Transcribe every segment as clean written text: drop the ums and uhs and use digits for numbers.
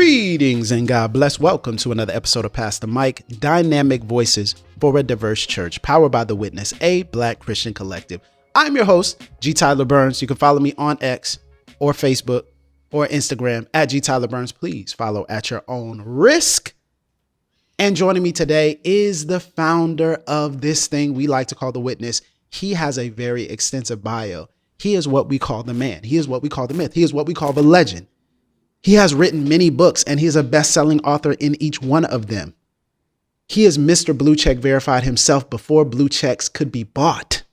Greetings and God bless. Welcome to another episode of Pastor Mike, Dynamic Voices for a Diverse Church, powered by The Witness, a Black Christian collective. I'm your host, G. Tyler Burns. You can follow me on X or Facebook or Instagram at G. Tyler Burns. Please follow at your own risk. And joining me today is the founder of this thing we like to call The Witness. He has a very extensive bio. He is what we call the man. He is what we call the myth. He is what we call the legend. He has written many books, and he is a best-selling author in each one of them. He is Mr. Blue Check verified himself before blue checks could be bought.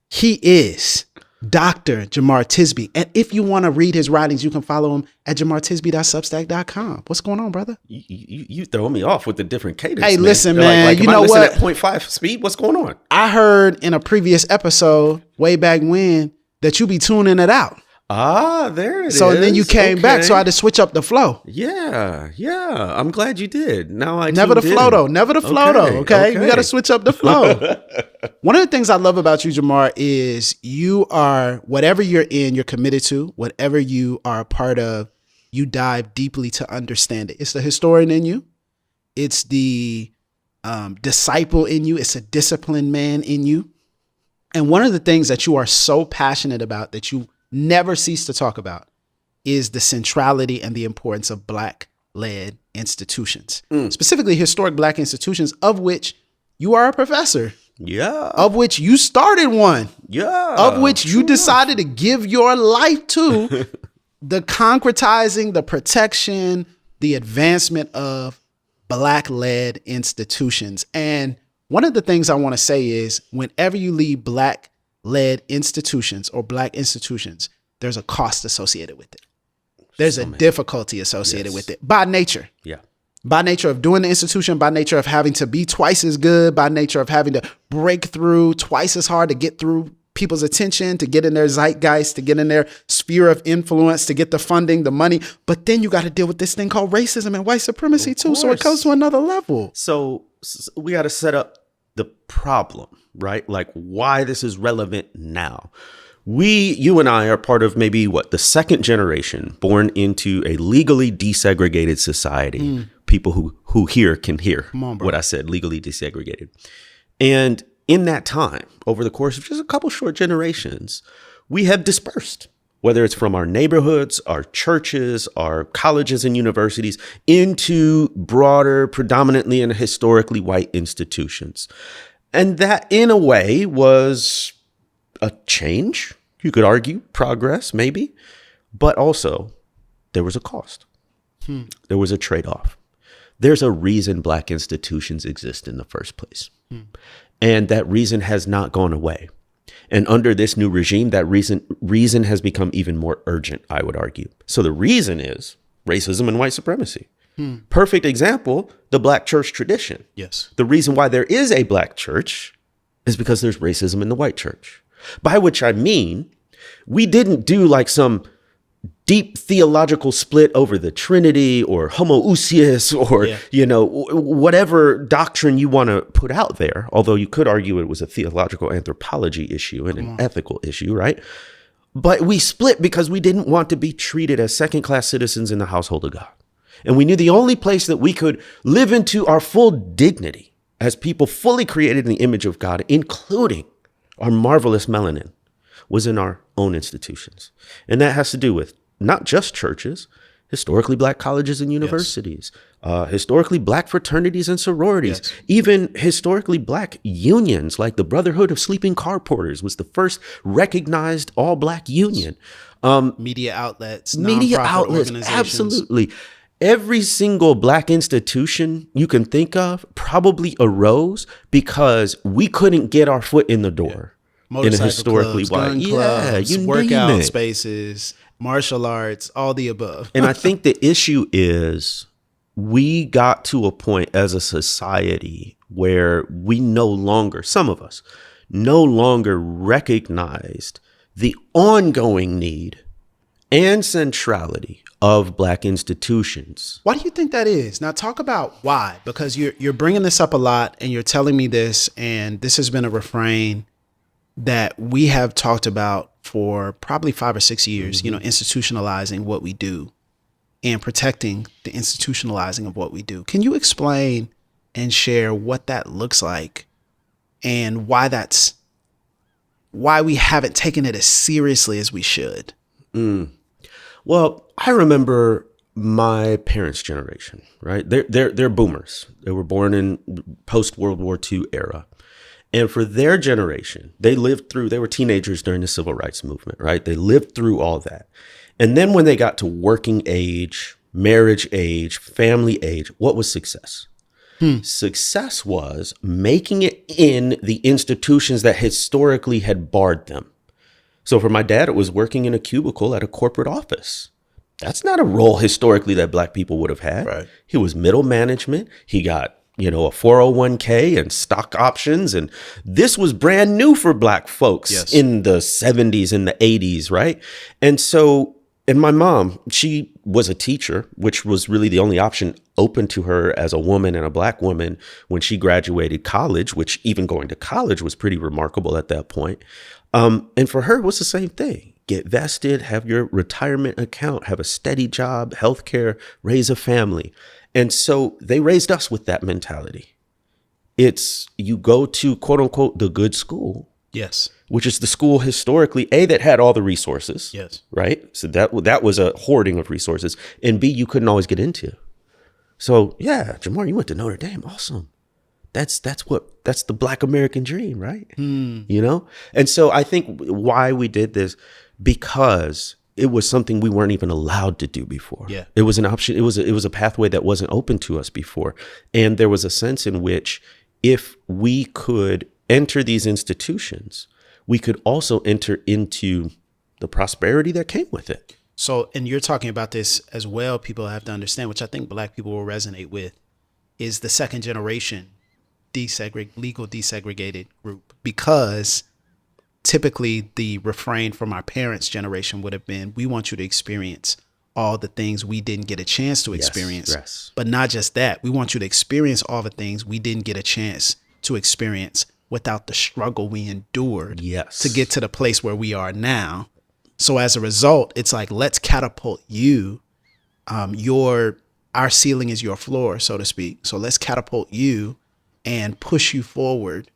He is Dr. Jemar Tisby. And if you want to read his writings, you can follow him at jemartisby.substack.com. What's going on, brother? You throw me off with the different cadence. Hey, man. listen, man. Like, you know what? At 0.5 speed. What's going on? I heard in a previous episode, way back when, that you be tuning it out. There it is. So then you came back, so I had to switch up the flow. Yeah. I'm glad you did. Now I never the flow though. Never the flow though. Okay, we got to switch up the flow. One of the things I love about you, Jemar, is you are whatever you're in, you're committed to. Whatever you are a part of, you dive deeply to understand it. It's the historian in you. It's the disciple in you. It's a disciplined man in you. And one of the things that you are so passionate about that you never cease to talk about is the centrality and the importance of Black-led institutions, specifically historic Black institutions, of which you are a professor. Yeah. Of which you started one. Yeah. Of which you decided to give your life to. The concretizing, the protection, the advancement of Black-led institutions. And one of the things I want to say is whenever you lead Black-led institutions or Black institutions, there's a cost associated with it. There's a difficulty associated with it by nature. Yeah. By nature of doing the institution, by nature of having to be twice as good, by nature of having to break through twice as hard to get through people's attention, to get in their zeitgeist, to get in their sphere of influence, to get the funding, the money. But then you got to deal with this thing called racism and white supremacy too. So it goes to another level. So we got to set up the problem, right? Like why this is relevant now. You and I are part of maybe the second generation born into a legally desegregated society. People who hear can hear what I said, legally desegregated. And in that time, over the course of just a couple short generations, we have dispersed, whether it's from our neighborhoods, our churches, our colleges and universities, into broader, predominantly and historically white institutions. And that, in a way, was a change. You could argue progress, maybe, but also there was a cost. There was a trade-off. There's a reason Black institutions exist in the first place. And that reason has not gone away. And under this new regime, that reason has become even more urgent, I would argue. So the reason is racism and white supremacy. Perfect example, the Black church tradition. Yes. The reason why there is a Black church is because there's racism in the white church. By which I mean, we didn't do like some deep theological split over the Trinity or homoousios or, whatever doctrine you want to put out there. Although you could argue it was a theological anthropology issue and an ethical issue, right? But we split because we didn't want to be treated as second-class citizens in the household of God. And we knew the only place that we could live into our full dignity as people fully created in the image of God, including our marvelous melanin, was in our own institutions. And that has to do with not just churches, historically Black colleges and universities, historically Black fraternities and sororities, even historically Black unions, like the Brotherhood of Sleeping Car Porters was the first recognized all Black union. Media outlets, absolutely. Every single Black institution you can think of probably arose because we couldn't get our foot in the door. In a historically clubs, white, gun clubs, workout spaces, martial arts, all the above. And I think the issue is we got to a point as a society where we no longer, some of us, no longer recognized the ongoing need and centrality of Black institutions. Why do you think that is? Now talk about why, because you're bringing this up a lot and you're telling me this, and this has been a refrain that we have talked about for probably 5 or 6 years, institutionalizing what we do. and protecting the institutionalizing of what we do. Can you explain and share what that looks like and why we haven't taken it as seriously as we should? Well, I remember my parents' generation, right? They're boomers. They were born in post World War II era. And for their generation, they were teenagers during the civil rights movement, right? They lived through all that. And then when they got to working age, marriage age, family age, what was success? Success was making it in the institutions that historically had barred them. So for my dad, it was working in a cubicle at a corporate office. That's not a role historically that Black people would have had. Right. He was middle management. He got, a 401k and stock options. And this was brand new for Black folks in the 70s and the 80s, right? And so, and my mom, she was a teacher, which was really the only option open to her as a woman and a Black woman when she graduated college, which even going to college was pretty remarkable at that point. And for her, it was the same thing. Get vested, have your retirement account, have a steady job, healthcare, raise a family. And so they raised us with that mentality. It's you go to, quote unquote, the good school. Yes. Which is the school historically, A, that had all the resources. Yes. Right? So that was a hoarding of resources. And B, you couldn't always get into. So yeah, Jemar, you went to Notre Dame. Awesome. That's the Black American dream, right? And so I think why we did this, because it was something we weren't even allowed to do before. Yeah. It was an option. It was a pathway that wasn't open to us before. And there was a sense in which if we could enter these institutions, we could also enter into the prosperity that came with it. So, and you're talking about this as well, people have to understand, which I think Black people will resonate with, is the second generation legal desegregated group, because typically the refrain from our parents' generation would have been, we want you to experience all the things we didn't get a chance to experience. Yes. But not just that, we want you to experience all the things we didn't get a chance to experience without the struggle we endured to get to the place where we are now. So as a result, it's like, let's catapult you. Our ceiling is your floor, so to speak. So let's catapult you and push you forward,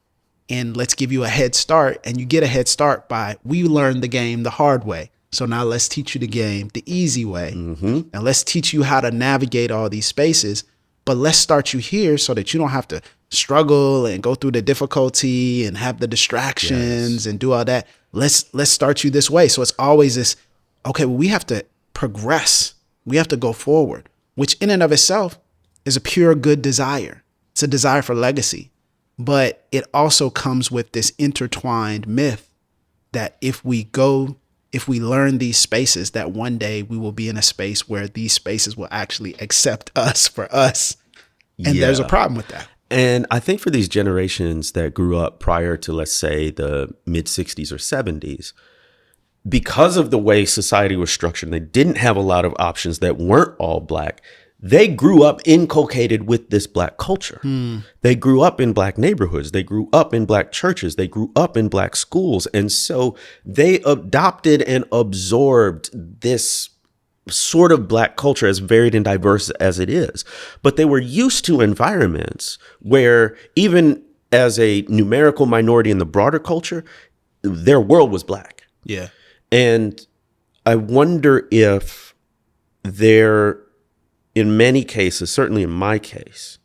and let's give you a head start. And you get a head start by, we learned the game the hard way. So now let's teach you the game the easy way. And let's teach you how to navigate all these spaces. But let's start you here so that you don't have to struggle and go through the difficulty and have the distractions and do all that. Let's start you this way. So it's always this, okay, well, we have to progress. We have to go forward, which in and of itself is a pure good desire. It's a desire for legacy. But it also comes with this intertwined myth that if we learn these spaces, that one day we will be in a space where these spaces will actually accept us for us. And there's a problem with that. And I think for these generations that grew up prior to, let's say, the mid 60s or 70s, because of the way society was structured, they didn't have a lot of options that weren't all Black. They grew up inculcated with this Black culture. They grew up in Black neighborhoods. They grew up in Black churches. They grew up in Black schools. And so they adopted and absorbed this sort of Black culture, as varied and diverse as it is. But they were used to environments where, even as a numerical minority in the broader culture, their world was Black. Yeah. And I wonder if there, in many cases, certainly in my case,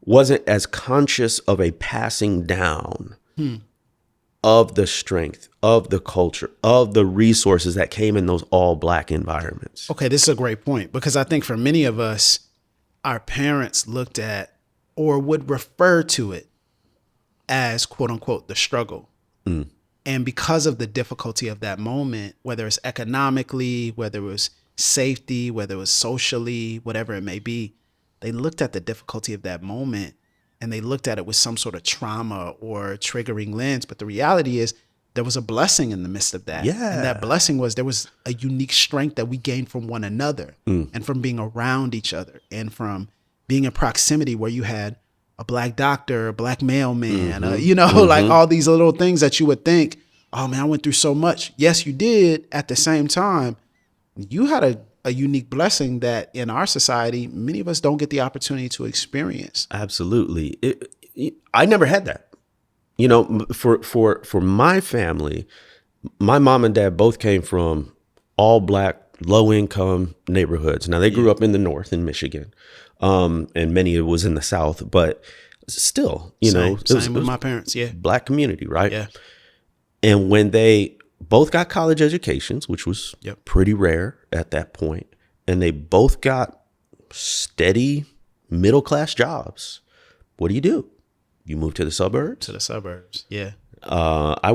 wasn't as conscious of a passing down of the strength, of the culture, of the resources that came in those all Black environments. Okay, this is a great point, because I think for many of us, our parents looked at or would refer to it as, quote unquote, the struggle. And because of the difficulty of that moment, whether it's economically, whether it was safety, whether it was socially, whatever it may be, they looked at the difficulty of that moment and they looked at it with some sort of trauma or triggering lens. But the reality is there was a blessing in the midst of that. Yeah. And that blessing was there was a unique strength that we gained from one another and from being around each other and from being in proximity where you had a Black doctor, a Black mailman, like all these little things that you would think, oh man, I went through so much. Yes, you did. At the same time, you had a unique blessing that in our society, many of us don't get the opportunity to experience. Absolutely. I never had that. You know, for my family, my mom and dad both came from all black, low income neighborhoods. Now they grew up in the North in Michigan, and many of it was in the South, but still, you know, it was my parents. Yeah. Black community, right? Yeah. And when they both got college educations, which was pretty rare at that point, and they both got steady middle class jobs, what do? You move to the suburbs? To the suburbs, yeah. I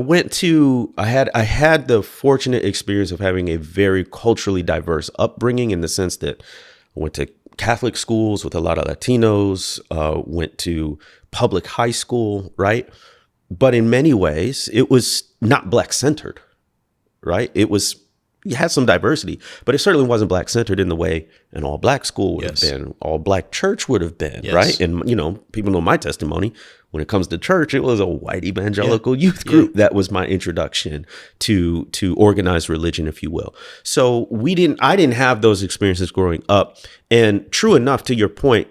had the fortunate experience of having a very culturally diverse upbringing, in the sense that I went to Catholic schools with a lot of Latinos, went to public high school, right? But in many ways, it was not black centered, right? You had some diversity, but it certainly wasn't black centered in the way an all black school would have been, all black church would have been, right? And, you know, people know my testimony. When it comes to church, it was a white evangelical youth group. That was my introduction to organized religion, if you will. So I didn't have those experiences growing up. And true enough, to your point,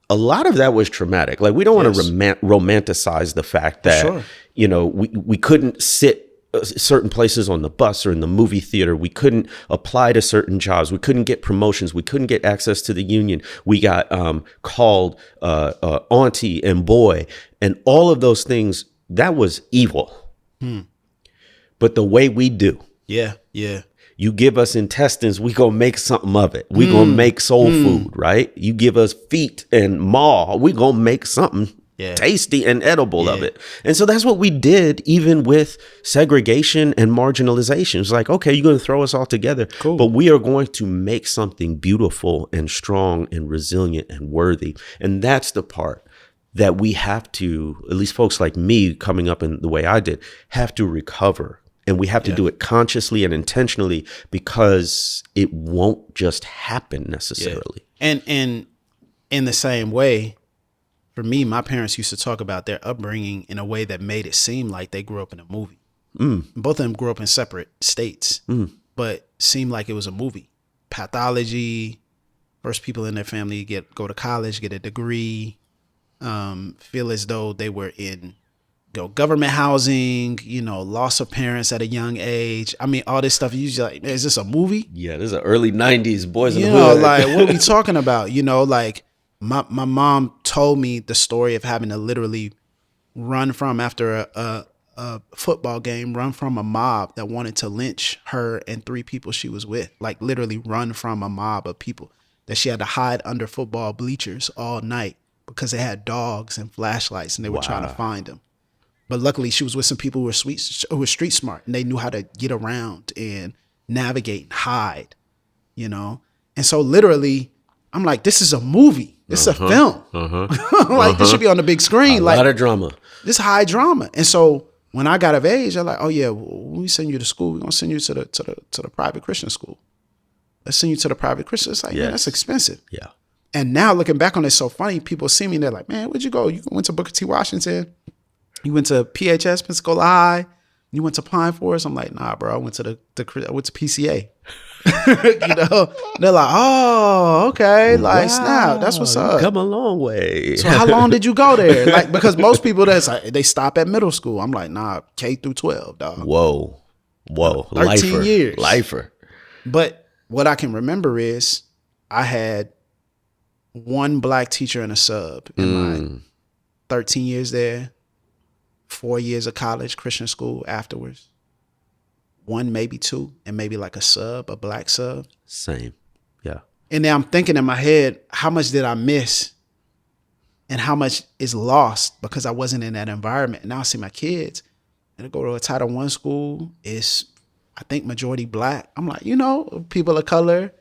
a lot of that was traumatic. Like, we don't want to romanticize the fact that, you know, we couldn't sit certain places on the bus or in the movie theater. We couldn't apply to certain jobs. We couldn't get promotions. We couldn't get access to the union. We got called auntie and boy, and all of those things. That was evil. But the way we do, you give us intestines, we gonna make something of it. We gonna make soul food, right? You give us feet and maw, we gonna make something tasty and edible of it. And so that's what we did, even with segregation and marginalization. It's like, okay, you're going to throw us all together, but we are going to make something beautiful and strong and resilient and worthy. And that's the part that we have to, at least folks like me coming up in the way I did, have to recover. And we have to do it consciously and intentionally, because it won't just happen necessarily. And in the same way, for me, my parents used to talk about their upbringing in a way that made it seem like they grew up in a movie. Both of them grew up in separate states, but seemed like it was a movie. Pathology, first people in their family go to college, get a degree, feel as though they were in government housing, loss of parents at a young age. I mean, all this stuff. You just like, is this a movie? Yeah, this is the early 90s, Boys in the Hood. Like, what are we talking about? Like, My mom told me the story of having to literally run from, after a football game, run from a mob that wanted to lynch her and 3 people she was with. Like, literally run from a mob of people that she had to hide under football bleachers all night because they had dogs and flashlights and they were trying to find them. But luckily she was with some people who were street smart, and they knew how to get around and navigate and hide, And so literally I'm like, this is a movie. This is a film. Like, this should be on the big screen. A lot of drama. This high drama. And so when I got of age, I'm like, oh yeah, when we send you to school, we're gonna send you to the private Christian school. Let's send you to the private Christian. It's like, man, that's expensive. Yeah. And now looking back on it, it's so funny. People see me and they're like, man, where'd you go? You went to Booker T. Washington. You went to PHS, Pensacola High. You went to Pine Forest. I'm like, nah, bro. I went to PCA. They're like, oh, okay, like, snap, that's what's up. Come a long way. So how long did you go there? Like, because most people they stop at middle school. I'm like, nah, K through 12, dog. Whoa, 13 years, lifer. But what I can remember is I had one black teacher and a sub in my 13 years there, 4 years of college, Christian school afterwards. 1, maybe 2, and maybe like a black sub. Same. Yeah. And then I'm thinking in my head, how much did I miss and how much is lost because I wasn't in that environment. And now I see my kids, and I go to a Title I school, it's, I think, majority black. I'm like, people of color,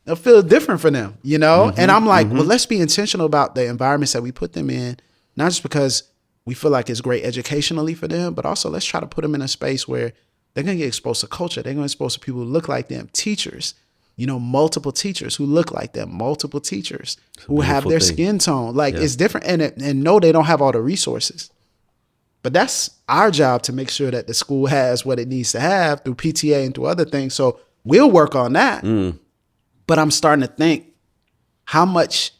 it'll feel different for them, And I'm like, well, let's be intentional about the environments that we put them in, not just because we feel like it's great educationally for them, but also let's try to put them in a space where they're going to get exposed to culture. They're going to get exposed to people who look like them, teachers, multiple teachers who look like them, multiple teachers who have their skin tone. Like, it's different. And no, they don't have all the resources. But that's our job, to make sure that the school has what it needs to have through PTA and through other things. So we'll work on that. But I'm starting to think, how much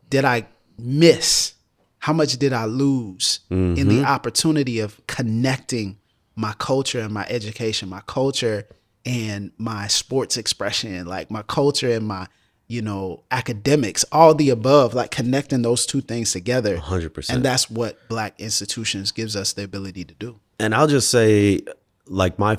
did I miss? How much did I lose in the opportunity of connecting my culture and my education, my culture and my sports expression, like my culture and my, academics, all the above, like connecting those two things together. 100%. And that's what Black institutions gives us the ability to do. And I'll just say, like, my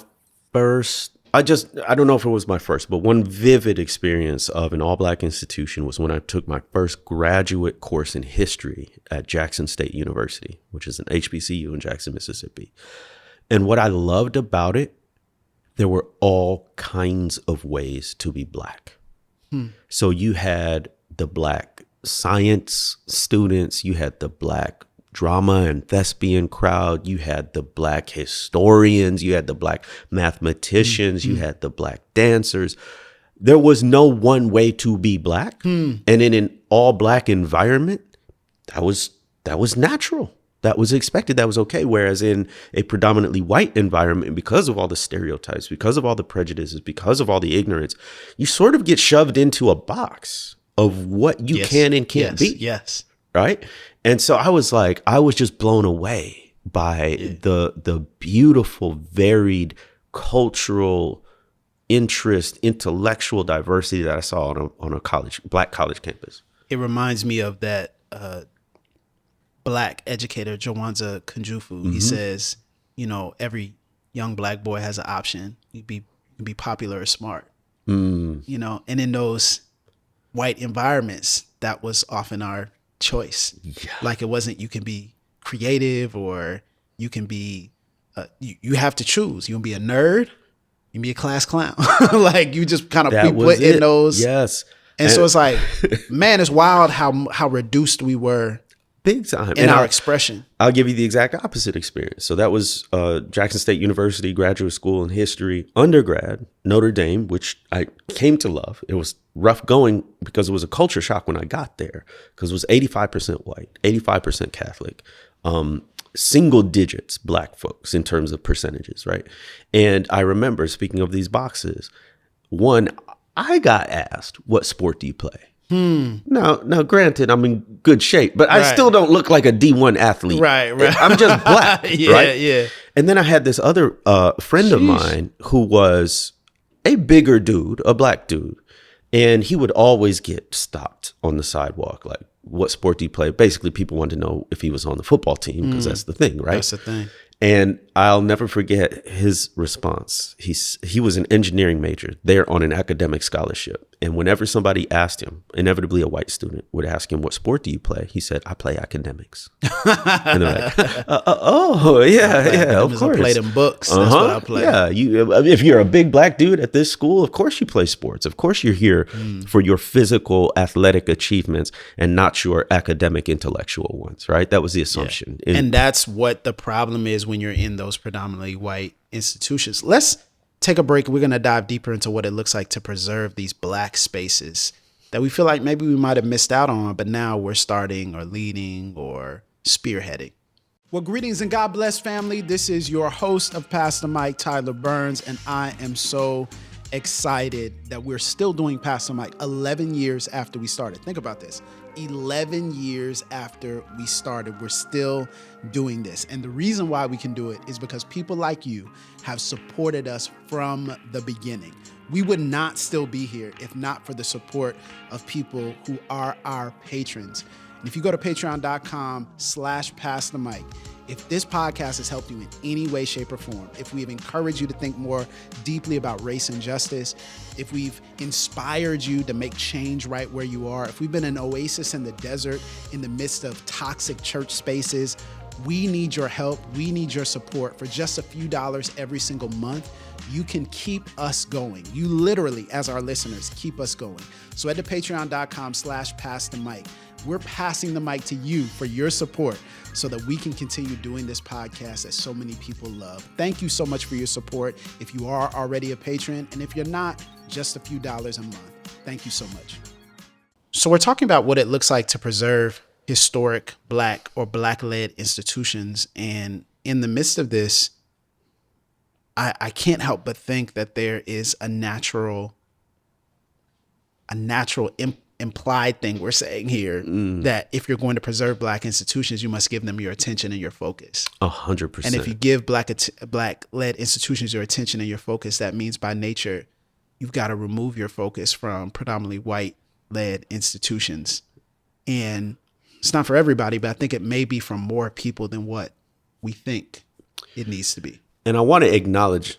first, I don't know if it was my first, but one vivid experience of an all-Black institution was when I took my first graduate course in history at Jackson State University, which is an HBCU in Jackson, Mississippi. And what I loved about it, there were all kinds of ways to be Black. So you had the Black science students, you had the Black drama and thespian crowd, you had the Black historians, you had the Black mathematicians, you had the Black dancers. There was no one way to be Black. And in an all Black environment, that was natural. That was expected. That was okay. Whereas in a predominantly white environment, because of all the stereotypes, because of all the prejudices, because of all the ignorance, you sort of get shoved into a box of what you can and can't be. Yes. Right. And so I was just blown away by the beautiful, varied cultural interest, intellectual diversity that I saw on a Black college campus. It reminds me of that Black educator, Jawanza Kunjufu. He says, every young Black boy has an option. You can be popular or smart. And in those white environments, that was often our choice. Like, it wasn't, you can be creative or you can be, you have to choose. You can be a nerd, you can be a class clown. Like, you just kind of be put in those. Yes. And so it's like, man, it's wild how reduced we were. Big time. In our expression. I'll give you the exact opposite experience. So that was Jackson State University Graduate School in History, undergrad, Notre Dame, which I came to love. It was rough going because it was a culture shock when I got there, because it was 85% white, 85% Catholic, single digits Black folks in terms of percentages, right? And I remember, speaking of these boxes, one, I got asked, what sport do you play? Now, granted, I'm in good shape, but I still don't look like a D1 athlete. Right. I'm just Black. Yeah. And then I had this other friend of mine who was a bigger dude, a Black dude, and he would always get stopped on the sidewalk, like, what sport do you play? Basically, people wanted to know if he was on the football team, because that's the thing, right? That's the thing. And I'll never forget his response. He was an engineering major there on an academic scholarship. And whenever somebody asked him, inevitably a white student would ask him, what sport do you play? He said, I play academics. And they're like, of course. I play them books. That's what I play. Yeah, if you're a big Black dude at this school, of course you play sports. Of course you're here for your physical, athletic achievements and not your academic, intellectual ones, right? That was the assumption. Yeah. And that's what the problem is when you're in those predominantly white institutions. Let's take a break. We're going to dive deeper into what it looks like to preserve these Black spaces that we feel like maybe we might have missed out on, but now we're starting or leading or spearheading. Well, greetings and God bless, family. This is your host of Pastor Mike, Tyler Burns, and I am so excited that we're still doing Pastor Mike 11 years after we started. Think about this. 11 years after we started, we're still doing this. And the reason why we can do it is because people like you have supported us from the beginning. We would not still be here if not for the support of people who are our patrons. And if you go to patreon.com/Pastor Mike, if this podcast has helped you in any way, shape, or form, if we've encouraged you to think more deeply about race and justice, if we've inspired you to make change right where you are, if we've been an oasis in the desert in the midst of toxic church spaces, we need your help. We need your support. For just a few dollars every single month, you can keep us going. You literally, as our listeners, keep us going. So head to patreon.com/Pastor Mike. We're passing the mic to you for your support so that we can continue doing this podcast that so many people love. Thank you so much for your support. If you are already a patron, and if you're not, just a few dollars a month. Thank you so much. So we're talking about what it looks like to preserve historic Black or Black-led institutions. And in the midst of this, I can't help but think that there is a natural a natural implied thing we're saying here, that if you're going to preserve Black institutions, you must give them your attention and your focus. 100%. And if you give Black-led institutions your attention and your focus, that means by nature, you've got to remove your focus from predominantly white-led institutions. And it's not for everybody, but I think it may be for more people than what we think it needs to be. And I want to acknowledge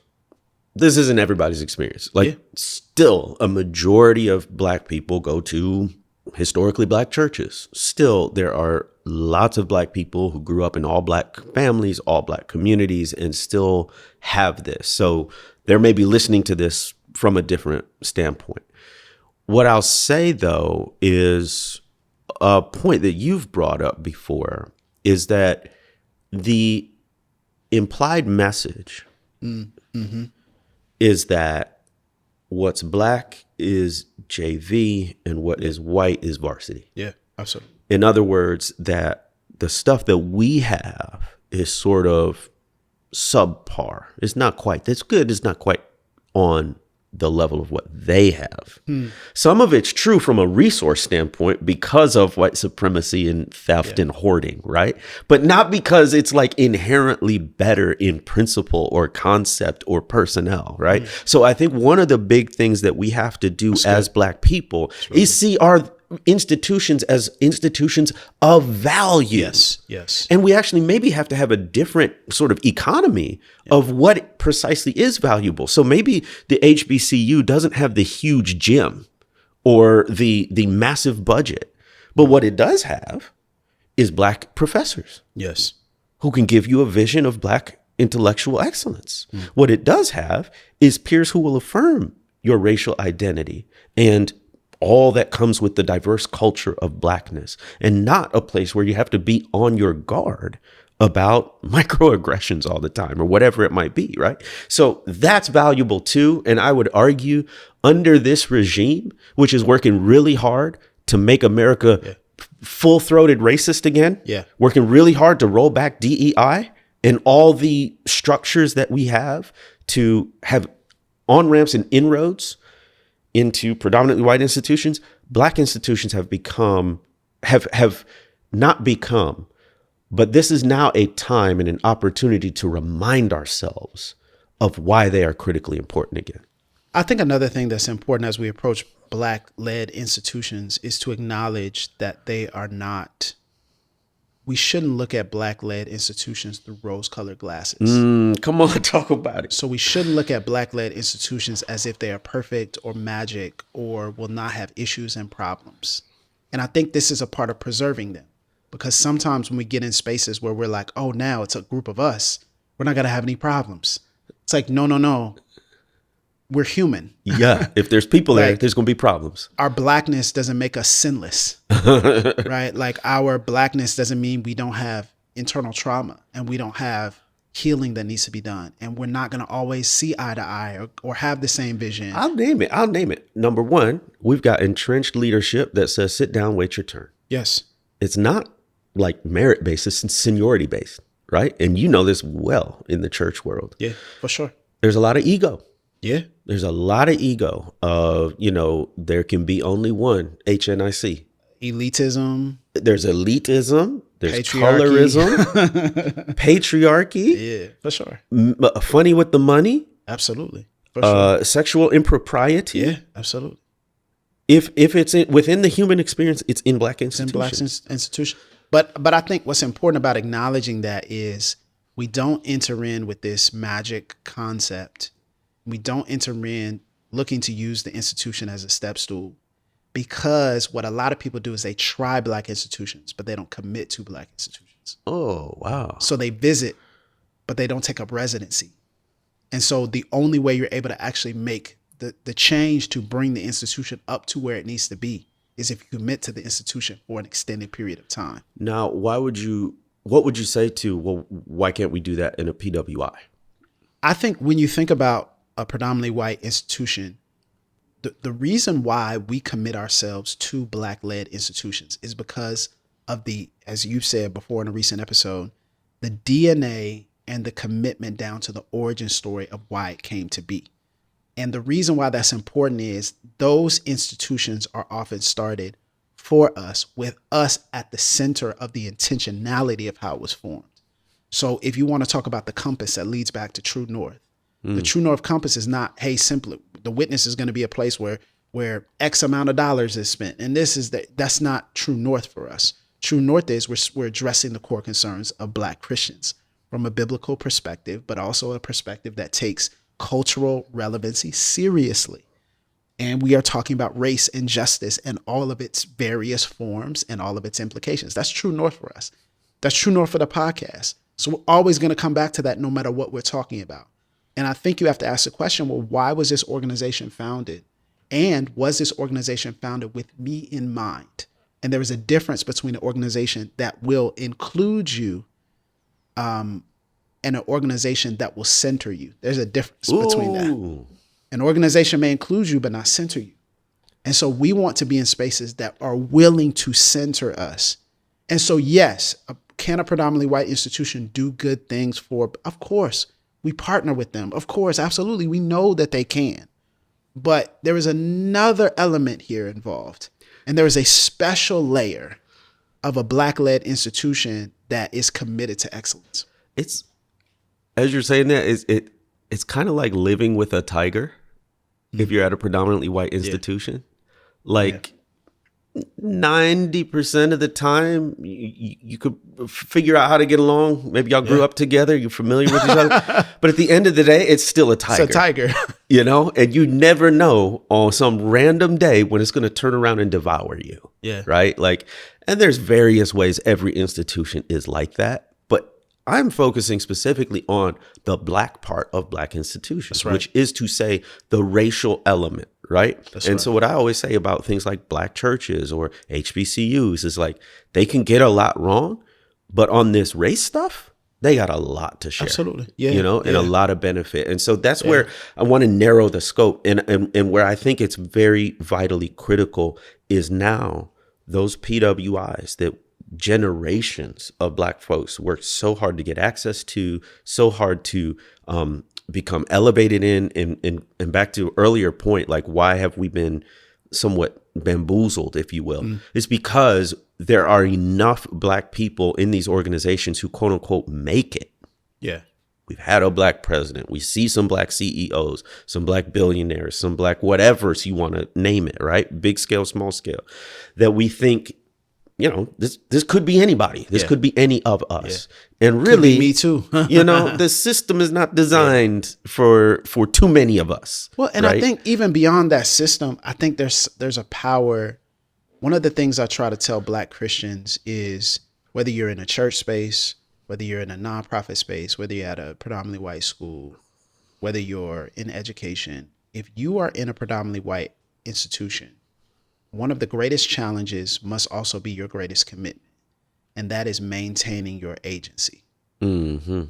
this isn't everybody's experience. Like, still, a majority of Black people go to historically Black churches. Still, there are lots of Black people who grew up in all Black families, all Black communities, and still have this. So they may be listening to this from a different standpoint. What I'll say, though, is a point that you've brought up before is that the implied message is that what's Black is JV and what is white is varsity. Yeah, absolutely. In other words, that the stuff that we have is sort of subpar. It's not quite, that's good. It's not quite on the level of what they have. Some of it's true from a resource standpoint because of white supremacy and theft and hoarding, right? But not because it's like inherently better in principle or concept or personnel, right? So I think one of the big things that we have to do as Black people is see our institutions as institutions of value. Yes. And we actually maybe have to have a different sort of economy of what precisely is valuable. So maybe the HBCU doesn't have the huge gym or the massive budget, but what it does have is Black professors. Yes. Who can give you a vision of Black intellectual excellence. What it does have is peers who will affirm your racial identity and all that comes with the diverse culture of Blackness, and not a place where you have to be on your guard about microaggressions all the time or whatever it might be, right? So that's valuable too. And I would argue under this regime, which is working really hard to make America full-throated racist again, working really hard to roll back DEI and all the structures that we have to have on-ramps and inroads into predominantly white institutions, Black institutions have not become, but this is now a time and an opportunity to remind ourselves of why they are critically important again. I think another thing that's important as we approach Black-led institutions is to acknowledge that they are not, we shouldn't look at Black-led institutions through rose-colored glasses. Come on, talk about it. So we shouldn't look at Black-led institutions as if they are perfect or magic or will not have issues and problems. And I think this is a part of preserving them, because sometimes when we get in spaces where we're like, oh, now it's a group of us, we're not going to have any problems. It's like, no. We're human. Yeah. If there's people there, there's going to be problems. Our Blackness doesn't make us sinless, right? Like our Blackness doesn't mean we don't have internal trauma and we don't have healing that needs to be done. And we're not going to always see eye to eye or have the same vision. I'll name it. Number one, we've got entrenched leadership that says, sit down, wait your turn. Yes. It's not like merit based, it's seniority based, right? And you know this well in the church world. Yeah, for sure. There's a lot of ego. Yeah. There's a lot of ego of, there can be only one HNIC. Elitism. There's elitism. There's Patriarchy. colorism. Patriarchy. Yeah, for sure. Funny with the money. Absolutely. For sure. Sexual impropriety. Yeah, absolutely. If it's within the human experience, it's in Black institutions. It's in Black institutions. But I think what's important about acknowledging that is we don't enter in with this magic concept. We don't enter in looking to use the institution as a step stool, because what a lot of people do is they try Black institutions, but they don't commit to Black institutions. Oh, wow. So they visit, but they don't take up residency. And so the only way you're able to actually make the change to bring the institution up to where it needs to be is if you commit to the institution for an extended period of time. Now, what would you say to, well, why can't we do that in a PWI? I think when you think about a predominantly white institution, the reason why we commit ourselves to Black-led institutions is because of the, as you've said before in a recent episode, the DNA and the commitment down to the origin story of why it came to be. And the reason why that's important is those institutions are often started for us, with us at the center of the intentionality of how it was formed. So if you want to talk about the compass that leads back to True North, the True North compass is not, hey, simply the witness is going to be a place where X amount of dollars is spent. And that's not True North for us. True North is we're addressing the core concerns of Black Christians from a biblical perspective, but also a perspective that takes cultural relevancy seriously. And we are talking about race and justice and all of its various forms and all of its implications. That's True North for us. That's True North for the podcast. So we're always going to come back to that no matter what we're talking about. And I think you have to ask the question, well, why was this organization founded? And was this organization founded with me in mind? And there is a difference between an organization that will include you and an organization that will center you. There's a difference between that. An organization may include you, but not center you. And so we want to be in spaces that are willing to center us. And so, yes, can a predominantly white institution do good things for? Of course, we partner with them. Of course, absolutely. We know that they can. But there is another element here involved. And there is a special layer of a Black-led institution that is committed to excellence. It's, as you're saying that, it's kind of like living with a tiger if you're at a predominantly white institution. Like 90% of the time, you could figure out how to get along. Maybe y'all grew up together. You're familiar with each other. But at the end of the day, it's still a tiger. It's a tiger. You know? And you never know on some random day when it's going to turn around and devour you. Yeah. Right? Like, and there's various ways every institution is like that. But I'm focusing specifically on the Black part of Black institutions, which is to say the racial element. Right. So what I always say about things like Black churches or HBCUs is like they can get a lot wrong, but on this race stuff, they got a lot to share. Absolutely. Yeah. You know, and a lot of benefit. And so that's where I want to narrow the scope and where I think it's very vitally critical is now those PWIs that generations of Black folks worked so hard to get access to, so hard to become elevated in, and back to earlier point, like why have we been somewhat bamboozled, if you will? It's because there are enough Black people in these organizations who quote unquote make it. Yeah. We've had a Black president. We see some Black CEOs, some Black billionaires, some Black whatevers you want to name it, right? Big scale, small scale, that we think, you know, this could be anybody. This could be any of us. And really, me too. You know, the system is not designed for too many of us. Well, and right? I think even beyond that system, I think there's a power. One of the things I try to tell Black Christians is whether you're in a church space, whether you're in a nonprofit space, whether you're at a predominantly white school, whether you're in education, if you are in a predominantly white institution, one of the greatest challenges must also be your greatest commitment, and that is maintaining your agency. Mm-hmm.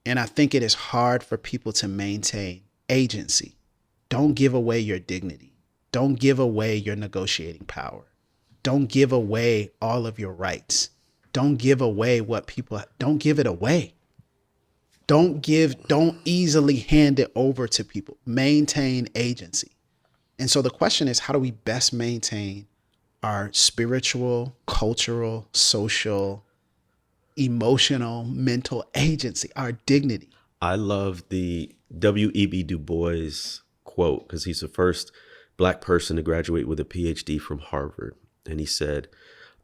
And I think it is hard for people to maintain agency. Don't give away your dignity. Don't give away your negotiating power. Don't give away all of your rights. Don't give away don't give it away. Don't easily hand it over to people. Maintain agency. And so the question is, how do we best maintain our spiritual, cultural, social, emotional, mental agency, our dignity? I love the W.E.B. Du Bois quote because he's the first Black person to graduate with a PhD from Harvard. And he said,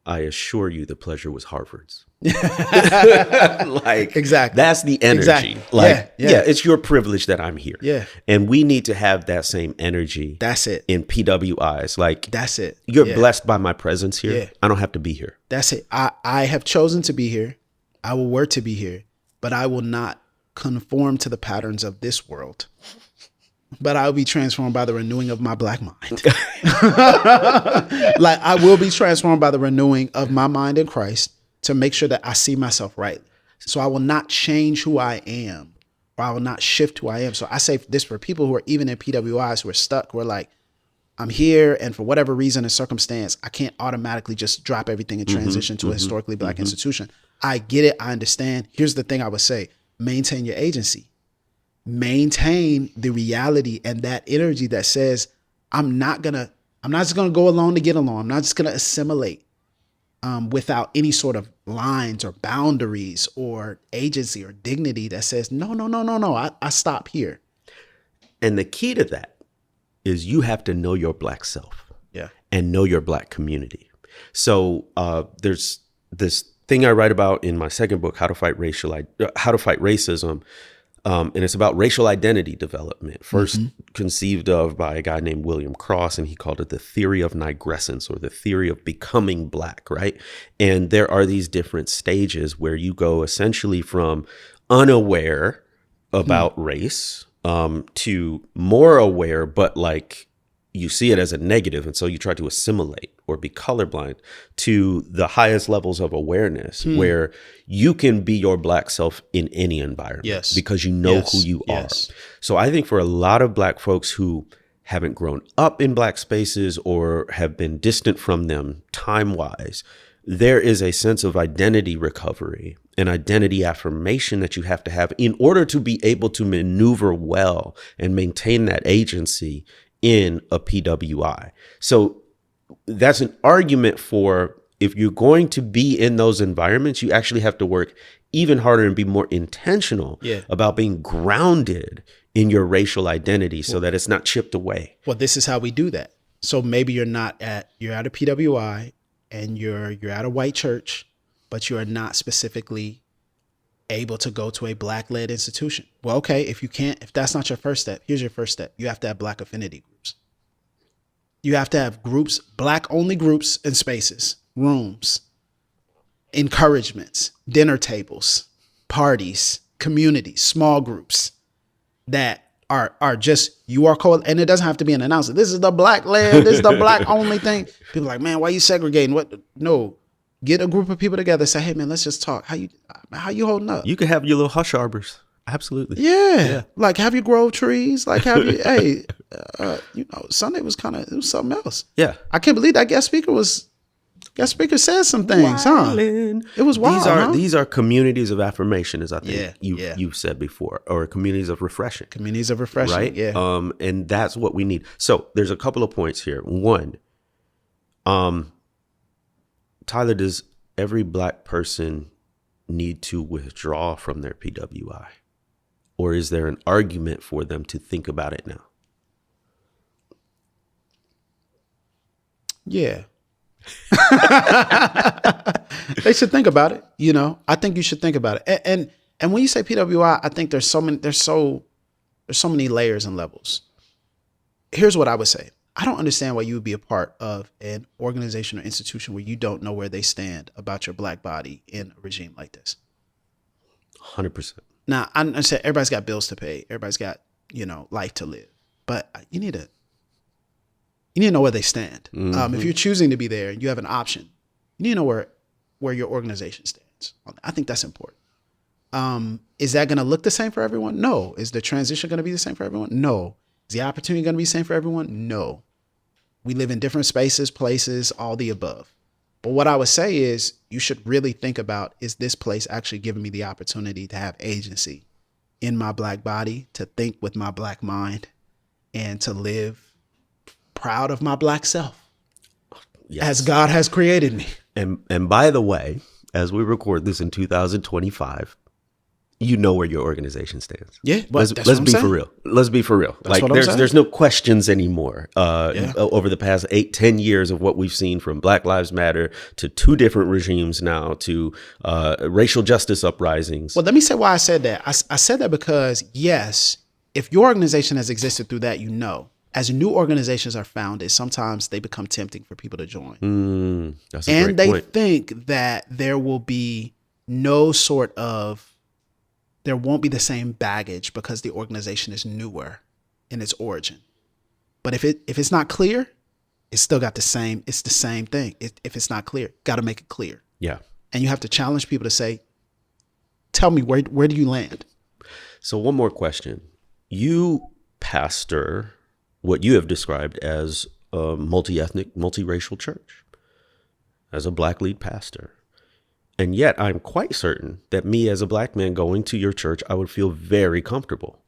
I assure you the pleasure was Harvard's. Like, exactly. That's the energy. Exactly. Like, yeah, it's your privilege that I'm here. Yeah. And we need to have that same energy. That's it. In PWIs. Like, that's it. You're blessed by my presence here. Yeah. I don't have to be here. That's it. I have chosen to be here. I will work to be here, but I will not conform to the patterns of this world. But I'll be transformed by the renewing of my Black mind. Like, I will be transformed by the renewing of my mind in Christ to make sure that I see myself right. So I will not change who I am, or I will not shift who I am. So I say this for people who are even in PWIs who are stuck, who are like, I'm here, and for whatever reason and circumstance, I can't automatically just drop everything and transition to a historically Black institution. I get it. I understand. Here's the thing I would say. Maintain your agency. maintain the reality and that energy that says, I'm not just gonna go along to get along. I'm not just gonna assimilate without any sort of lines or boundaries or agency or dignity that says, no, I stop here. And the key to that is you have to know your Black self. Yeah. And know your Black community. So there's this thing I write about in my second book, How to Fight Racism. And it's about racial identity development, first conceived of by a guy named William Cross, and he called it the theory of nigrescence, or the theory of becoming Black, right? And there are these different stages where you go essentially from unaware about race to more aware, but like you see it as a negative, and so you try to assimilate or be colorblind, to the highest levels of awareness where you can be your Black self in any environment because you know who you are. So I think for a lot of Black folks who haven't grown up in Black spaces or have been distant from them time-wise, there is a sense of identity recovery and identity affirmation that you have to have in order to be able to maneuver well and maintain that agency in a PWI. So that's an argument for, if you're going to be in those environments, you actually have to work even harder and be more intentional about being grounded in your racial identity so that it's not chipped away. Well, this is how we do that. So maybe you're at a PWI and you're at a white church, but you are not specifically able to go to a Black-led institution. Well, okay, if that's not your first step, here's your first step. You have to have Black affinity groups. You have to have groups, Black-only groups and spaces, rooms, encouragements, dinner tables, parties, communities, small groups that are just, and it doesn't have to be an announcement. This is the Black-led, this is the Black-only thing. People are like, man, why are you segregating? What? No. Get a group of people together. Say, hey man, let's just talk. How you holding up? You can have your little hush arbors. Absolutely. Yeah. Like have your grove trees. Like have you. Hey, Sunday was it was something else. Yeah. I can't believe that guest speaker said some things, Wildin'. It was wild. These are communities of affirmation, as I think you've said before, or communities of refreshing. Communities of refreshing. Right. Yeah. And that's what we need. So there's a couple of points here. One, Tyler, does every Black person need to withdraw from their PWI? Or is there an argument for them to think about it now? Yeah. They should think about it. I think you should think about it. And when you say PWI, I think there's so many layers and levels. Here's what I would say. I don't understand why you would be a part of an organization or institution where you don't know where they stand about your Black body in a regime like this. 100%. Now, I understand everybody's got bills to pay. Everybody's got, life to live. But you need to know where they stand. If you're choosing to be there and you have an option, you need to know where your organization stands. I think that's important. Is that going to look the same for everyone? No. Is the transition going to be the same for everyone? No. Is the opportunity going to be the same for everyone? No. We live in different spaces, places, all the above. But what I would say is you should really think about, is this place actually giving me the opportunity to have agency in my Black body, to think with my Black mind, and to live proud of my Black self as God has created me. And by the way, as we record this in 2025, you know where your organization stands. Yeah, let's be for real. Let's be for real. That's like there's no questions anymore. Over the past 8-10 years of what we've seen, from Black Lives Matter to 2 different regimes now to racial justice uprisings. Well, let me say why I said that. I said that because yes, if your organization has existed through that, as new organizations are founded, sometimes they become tempting for people to join. That's a great point. And they think that there will be there won't be the same baggage because the organization is newer in its origin. But if it's not clear, it's still got it's the same thing. If it's not clear, got to make it clear. Yeah. And you have to challenge people to say, tell me, where do you land? So one more question. You pastor what you have described as a multi-ethnic, multiracial church, as a Black lead pastor. And yet I'm quite certain that me as a Black man going to your church, I would feel very comfortable.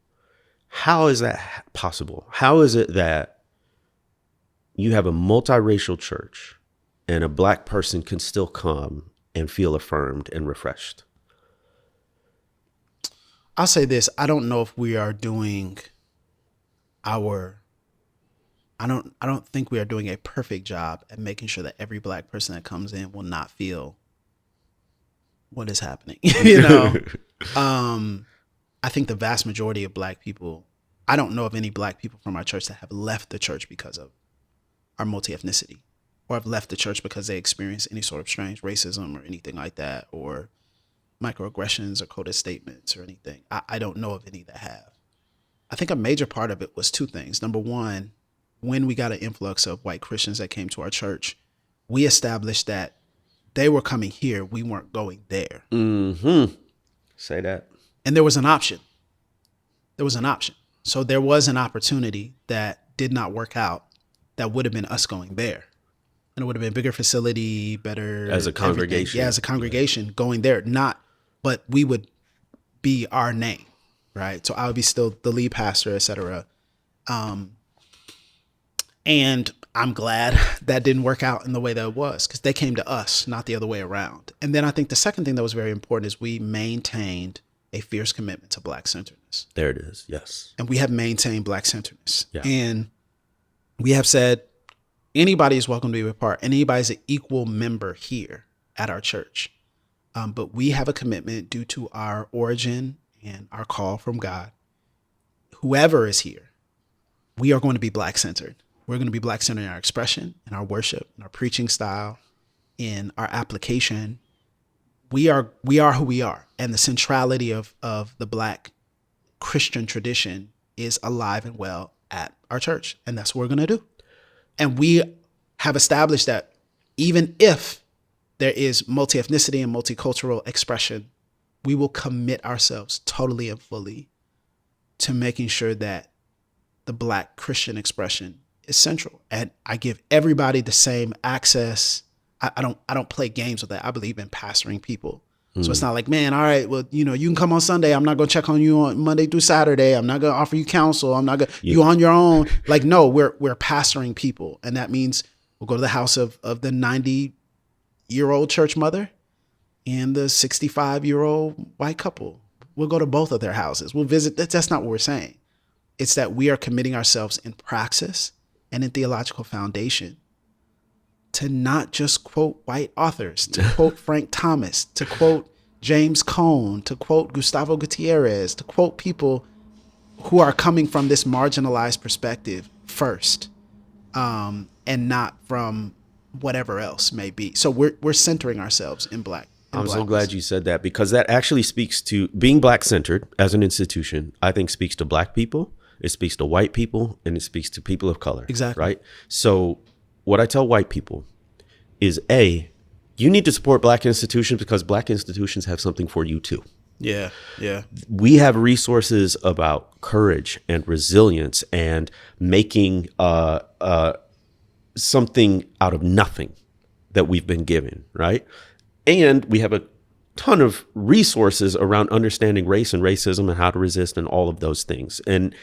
How is that possible? How is it that you have a multiracial church and a Black person can still come and feel affirmed and refreshed? I'll say this. I don't know if we are doing I don't think we are doing a perfect job at making sure that every Black person that comes in will not feel what is happening. I think the vast majority of Black people, I don't know of any Black people from our church that have left the church because of our multi-ethnicity, or have left the church because they experienced any sort of strange racism or anything like that, or microaggressions or coded statements or anything. I don't know of any that have. I think a major part of it was two things. Number one, when we got an influx of white Christians that came to our church, we established that they were coming here, we weren't going there. Mm-hmm. Say that. And there was an option. So there was an opportunity that did not work out that would have been us going there. And it would have been a bigger facility, better. As a congregation. Everything. Yeah, as a congregation going there. But we would be our name, right? So I would be still the lead pastor, et cetera. And I'm glad that didn't work out in the way that it was, because they came to us, not the other way around. And then I think the second thing that was very important is we maintained a fierce commitment to Black centeredness. There it is. Yes. And we have maintained Black centeredness. Yeah. And we have said anybody is welcome to be a part. Anybody's an equal member here at our church. But we have a commitment due to our origin and our call from God. Whoever is here, we are going to be Black centered. We're going to be Black centered in our expression, in our worship, in our preaching style, in our application. We are who we are. And the centrality of the Black Christian tradition is alive and well at our church. And that's what we're going to do. And we have established that even if there is multi-ethnicity and multicultural expression, we will commit ourselves totally and fully to making sure that the Black Christian expression is central. And I give everybody the same access. I don't play games with that. I believe in pastoring people. So it's not like, man, all right, well, you can come on Sunday. I'm not going to check on you on Monday through Saturday. I'm not going to offer you counsel. I'm not going to, you on your own. Like, no, we're pastoring people. And that means we'll go to the house of the 90-year-old church mother and the 65-year-old white couple. We'll go to both of their houses. We'll visit. That's not what we're saying. It's that we are committing ourselves in praxis and in theological foundation to not just quote white authors, to quote Frank Thomas, to quote James Cone, to quote Gustavo Gutierrez, to quote people who are coming from this marginalized perspective first, and not from whatever else may be. So we're centering ourselves in Black. I'm so glad you said that, because that actually speaks to being Black centered as an institution. I think speaks to Black people, it speaks to white people, and it speaks to people of color. Exactly. Right. So what I tell white people is, A, you need to support Black institutions because Black institutions have something for you too. Yeah. Yeah. We have resources about courage and resilience and making something out of nothing that we've been given, right? And we have a ton of resources around understanding race and racism and how to resist and all of those things. And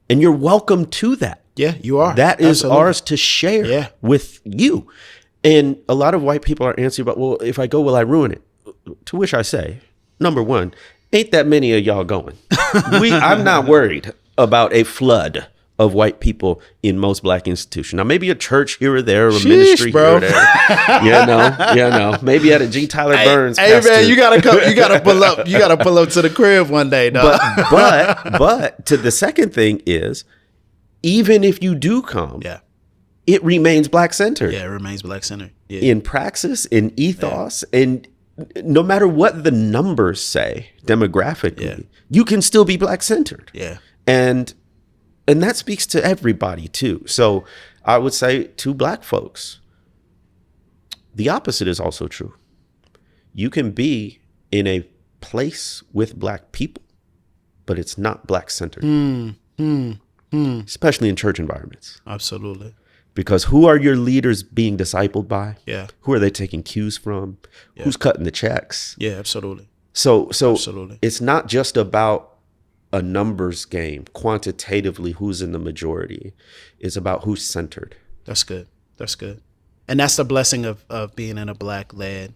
you're welcome to that. Yeah, you are. That is Absolutely. ours to share with you. And a lot of white people are answering about, well, if I go, will I ruin it? To which I say, number one, ain't that many of y'all going. I'm not worried about a flood of white people in most Black institutions. Now, maybe a church here or there, or a ministry bro. here or there. Maybe at a G. Tyler Burns. Hey man, you gotta pull up. You gotta pull up to the crib one day, dog. But to the second thing is, even if you do come, it remains Black centered. Yeah, it remains Black centered. Yeah. In praxis, in ethos, and no matter what the numbers say demographically, you can still be Black centered. Yeah. And that speaks to everybody too. So I would say to Black folks, the opposite is also true. You can be in a place with Black people, but it's not Black centered. Especially in church environments. Absolutely. Because who are your leaders being discipled by? Yeah. Who are they taking cues from? Yeah. Who's cutting the checks? Yeah, absolutely. So absolutely. It's not just about a numbers game, quantitatively who's in the majority. It's about who's centered. That's good. That's good. And that's the blessing of being in a Black-led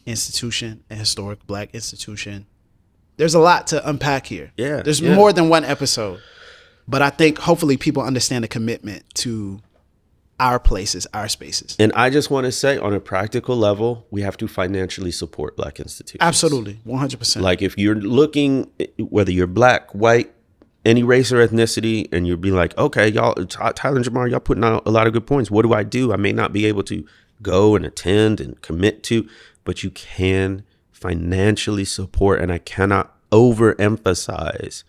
institution, a historic Black institution. There's a lot to unpack here. Yeah. There's more than one episode. But I think hopefully people understand the commitment to our places, our spaces. And I just want to say, on a practical level, we have to financially support Black institutions. Absolutely. 100%. Like if you're looking, whether you're Black, white, any race or ethnicity, and you'll be like, okay, y'all, Tyler and Jemar, y'all putting out a lot of good points. What do I do? I may not be able to go and attend and commit to, but you can financially support. And I cannot overemphasize,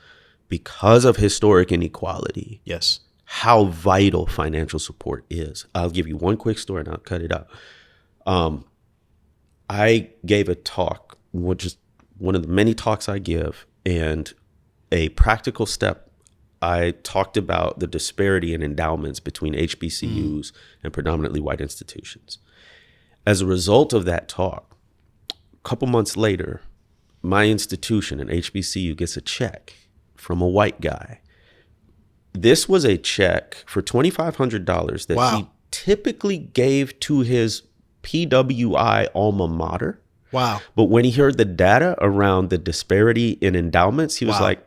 because of historic inequality, yes, how vital financial support is. I'll give you one quick story and I'll cut it out. I gave a talk, which is one of the many talks I give, and a practical step, I talked about the disparity in endowments between HBCUs and predominantly white institutions. As a result of that talk, a couple months later, my institution, an HBCU, gets a check from a white guy. This was a check for $2,500 that he typically gave to his PWI alma mater. Wow. But when he heard the data around the disparity in endowments, he was like,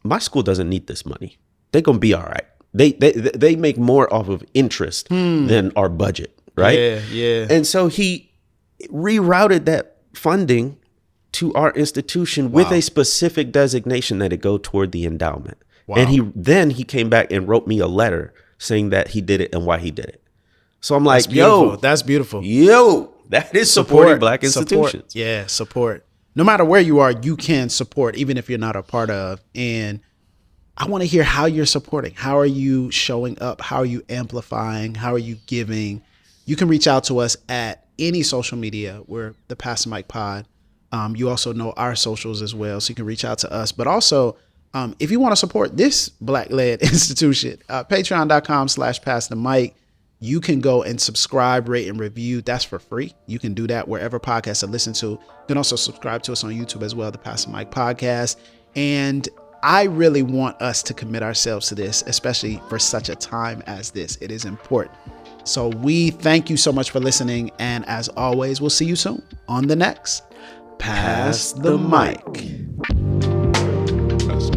my school doesn't need this money. They're going to be all right. They make more off of interest than our budget, right? Yeah. And so he rerouted that funding to our institution with a specific designation that it go toward the endowment. Wow. And he came back and wrote me a letter saying that he did it and why he did it. So I'm like, that's beautiful. That is supporting Black institutions. Yeah, support. No matter where you are, you can support, even if you're not a part of. And I want to hear how you're supporting. How are you showing up? How are you amplifying? How are you giving? You can reach out to us at any social media. We're the Pastor Mike Pod. You also know our socials as well, so you can reach out to us. But also, if you want to support this Black-led institution, patreon.com/Pastor Mike. You can go and subscribe, rate, and review. That's for free. You can do that wherever podcasts are listened to. You can also subscribe to us on YouTube as well, the Pastor Mike Podcast. And I really want us to commit ourselves to this, especially for such a time as this. It is important. So we thank you so much for listening. And as always, we'll see you soon on the next Pass the Mic. That's